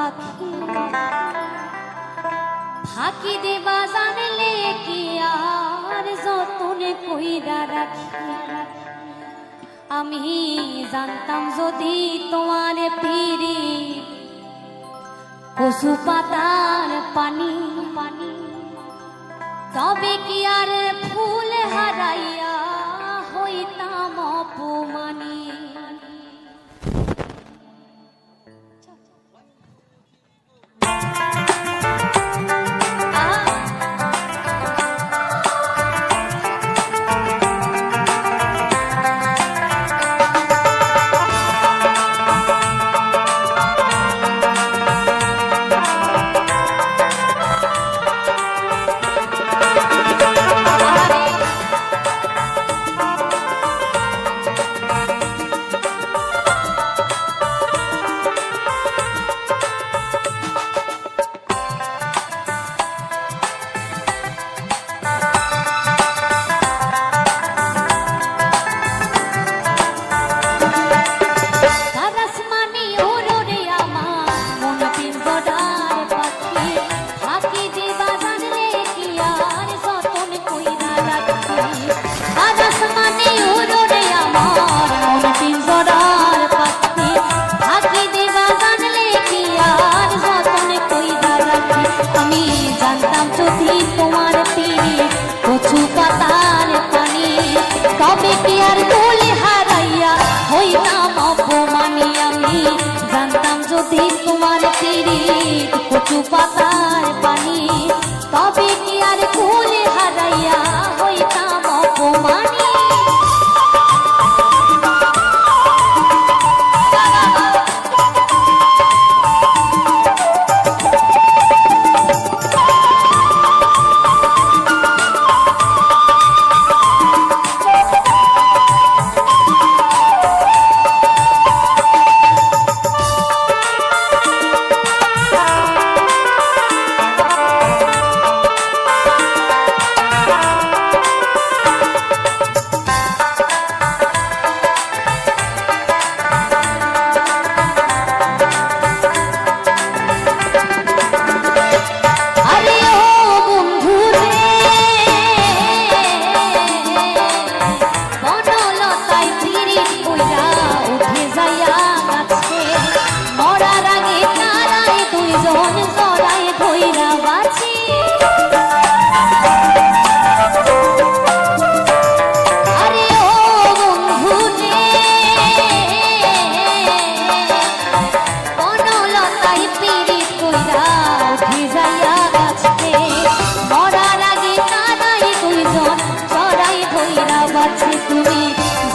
পাখি ফাঁকি দেবা জানলে কি আর যতনে কইরা রাখি আমি জানতাম যদি তোমার পিরি কচু পাতার পানি পানি তবে কি আর ফুল হারাইয়া হইতাম অপমানী কচু পাতার পানি তবে কি আর ফুল হারাইয়া হইতাম অপমানী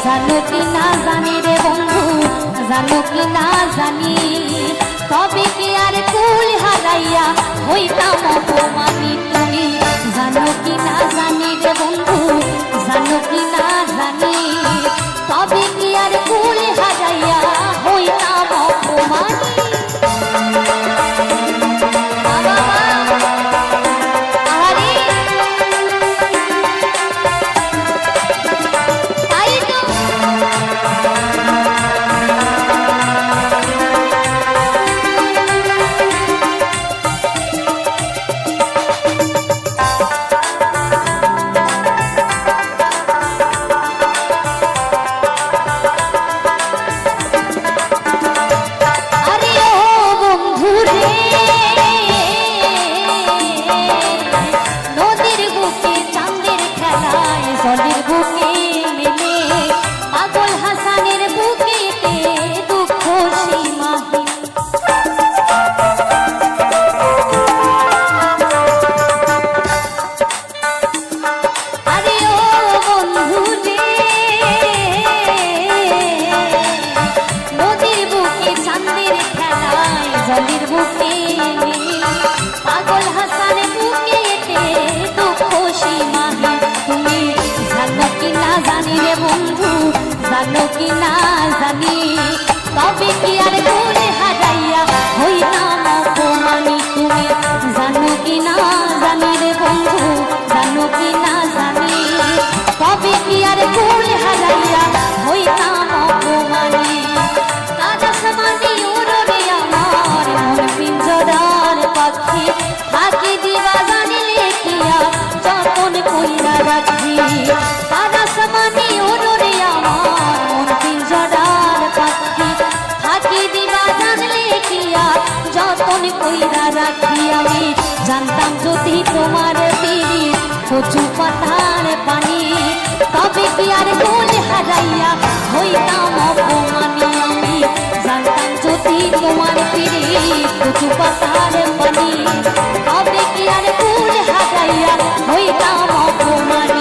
জানো কি না জানি রে বন্ধু জানো কি না জানি তবে কি আর কুল হারাইয়া হইতাম অপমানী তুমি জানো কি না জানি রে বন্ধু জানো কি না জানি তবে কি আর কুল হারাইয়া হইতাম অপমানী জানো কি না জানি তবে কি আর ভুল হারাইয়া হইতাম অপমানী তুমি জানো কি না জানি রে বন্ধু জানো কি না জানি তবে কি আর ভুল হারাইয়া হইতাম অপমানী কাজ সমানি উড়ে আমার মন কইরা রাখি আমি জানতাম যদি তোমার পিড়ি কচু পাতার পানি তবে কি আর কুল হারাইয়া হইতাম অপমানি আমি জানতাম যদি তোমার পিড়ি কচু পাতার পানি তবে কি আর কুল হারাইয়া হইতাম অপমানি